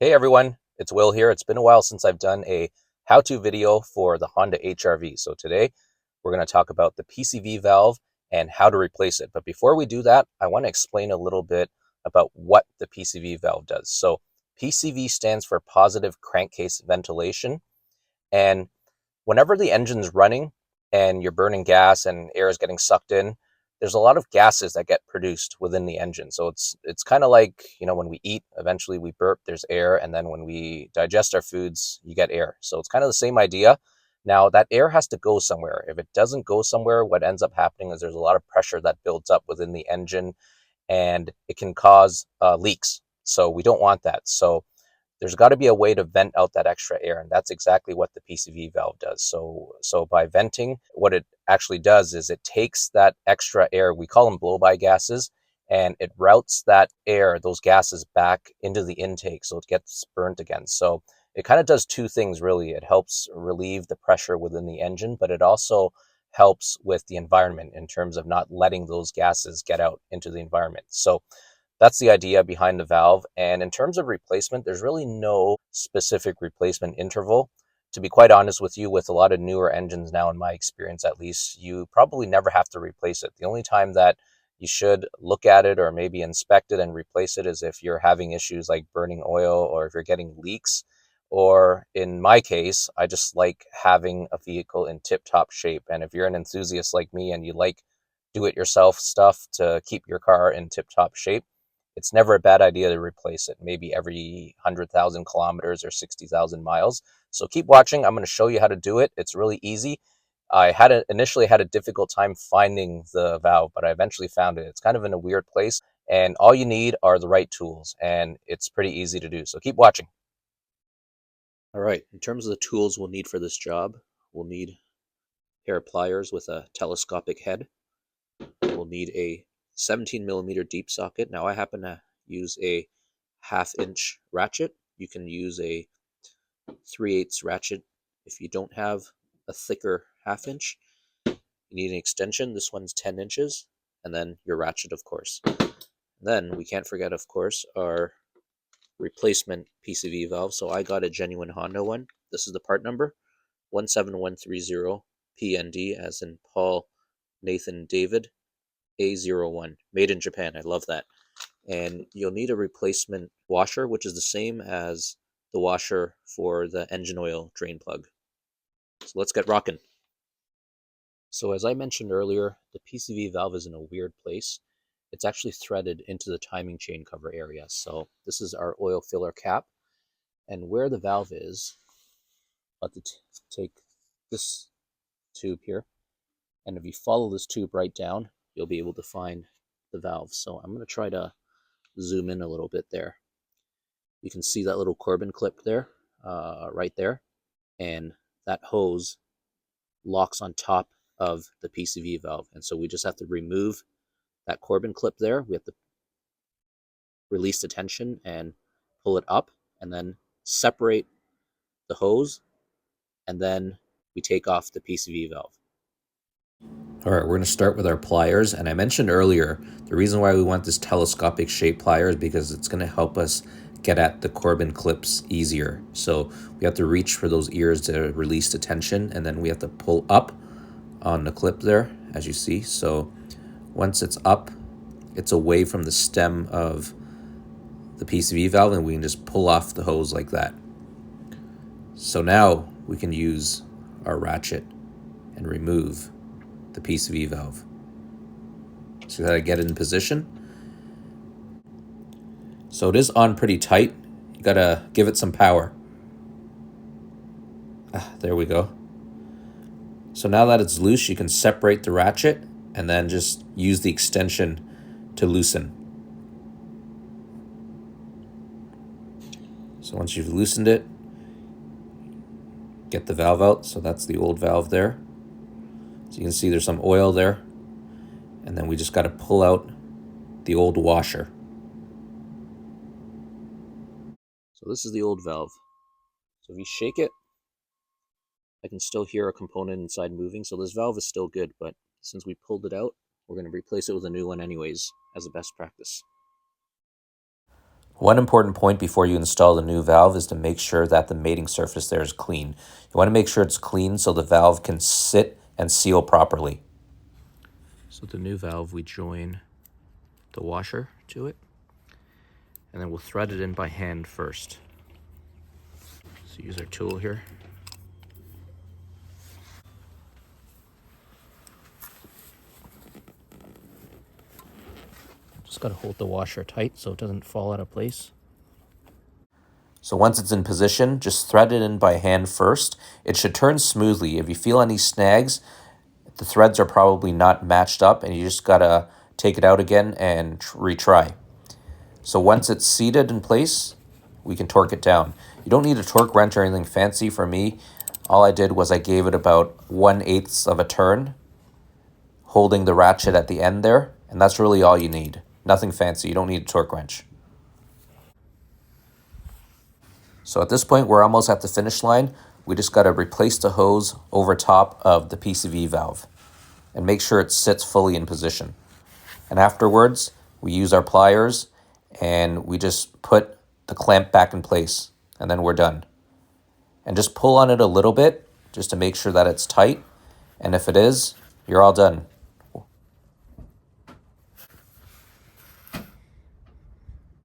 Hey everyone, it's Will here. It's been a while since I've done a how-to video for the Honda HRV. So today we're going to talk about the PCV valve and how to replace it. But before we do that, I want to explain a little bit about what the PCV valve does. So PCV stands for Positive Crankcase Ventilation. And whenever the engine's running and you're burning gas and air is getting sucked in, there's a lot of gases that get produced within the engine. So it's kind of like, when we eat, eventually we burp, there's air, and then when we digest our foods, you get air. So it's kind of the same idea. Now that air has to go somewhere. If it doesn't go somewhere, what ends up happening is there's a lot of pressure that builds up within the engine and it can cause leaks. So we don't want that. So there's got to be a way to vent out that extra air, and that's exactly what the PCV valve does. So by venting, what it actually does is it takes that extra air, we call them blow-by gases, and it routes that air, those gases, back into the intake so it gets burnt again. So it kind of does two things really. It helps relieve the pressure within the engine, but it also helps with the environment in terms of not letting those gases get out into the environment. So that's the idea behind the valve. And in terms of replacement, there's really no specific replacement interval. To be quite honest with you, with a lot of newer engines now, in my experience at least, you probably never have to replace it. The only time that you should look at it or maybe inspect it and replace it is if you're having issues like burning oil or if you're getting leaks. Or in my case, I just like having a vehicle in tip-top shape. And if you're an enthusiast like me and you like do-it-yourself stuff to keep your car in tip-top shape, it's never a bad idea to replace it, maybe every 100,000 kilometers or 60,000 miles. So keep watching. I'm going to show you how to do it. It's really easy. Initially had a difficult time finding the valve, but I eventually found it. It's kind of in a weird place, and all you need are the right tools, and it's pretty easy to do. So keep watching. All right, in terms of the tools we'll need for this job, we'll need a pair of pliers with a telescopic head. We'll need a 17 millimeter deep socket. Now I happen to use a 1/2 inch ratchet. You can use a 3/8 ratchet if you don't have a thicker 1/2 inch. You need an extension. This one's 10 inches. And then your ratchet, of course. Then we can't forget, of course, our replacement PCV valve. So I got a genuine Honda one. This is the part number 17130 PND, as in Paul, Nathan, David, A01, made in Japan. I love that. And you'll need a replacement washer, which is the same as the washer for the engine oil drain plug. So let's get rocking. So as I mentioned earlier, the PCV valve is in a weird place. It's actually threaded into the timing chain cover area. So this is our oil filler cap. And where the valve is, I'll have to take this tube here. And if you follow this tube right down, you'll be able to find the valve. So I'm going to try to zoom in a little bit there. You can see that little Corbin clip there, right there. And that hose locks on top of the PCV valve. And so we just have to remove that Corbin clip there. We have to release the tension and pull it up and then separate the hose. And then we take off the PCV valve. All right, we're going to start with our pliers. And I mentioned earlier, the reason why we want this telescopic shape plier is because it's going to help us get at the Corbin clips easier. So we have to reach for those ears to release the tension, and then we have to pull up on the clip there, as you see. So once it's up, it's away from the stem of the PCV valve, and we can just pull off the hose like that. So now we can use our ratchet and remove the PCV valve. So you gotta get it in position. So it is on pretty tight. You gotta give it some power. There we go. So now that it's loose, you can separate the ratchet and then just use the extension to loosen. So once you've loosened it, get the valve out. So that's the old valve there. So you can see there's some oil there. And then we just got to pull out the old washer. So this is the old valve. So if you shake it, I can still hear a component inside moving. So this valve is still good, but since we pulled it out, we're going to replace it with a new one anyways, as a best practice. One important point before you install the new valve is to make sure that the mating surface there is clean. You want to make sure it's clean so the valve can sit and seal properly. So the new valve, we join the washer to it, and then we'll thread it in by hand first. So use our tool here. Just got to hold the washer tight so it doesn't fall out of place. So once it's in position, just thread it in by hand first. It should turn smoothly. If you feel any snags, the threads are probably not matched up, and you just got to take it out again and retry. So once it's seated in place, we can torque it down. You don't need a torque wrench or anything fancy. For me, all I did was I gave it about 1/8 of a turn, holding the ratchet at the end there, and that's really all you need. Nothing fancy. You don't need a torque wrench. So at this point, we're almost at the finish line. We just got to replace the hose over top of the PCV valve and make sure it sits fully in position. And afterwards, we use our pliers and we just put the clamp back in place, and then we're done. And just pull on it a little bit just to make sure that it's tight. And if it is, you're all done.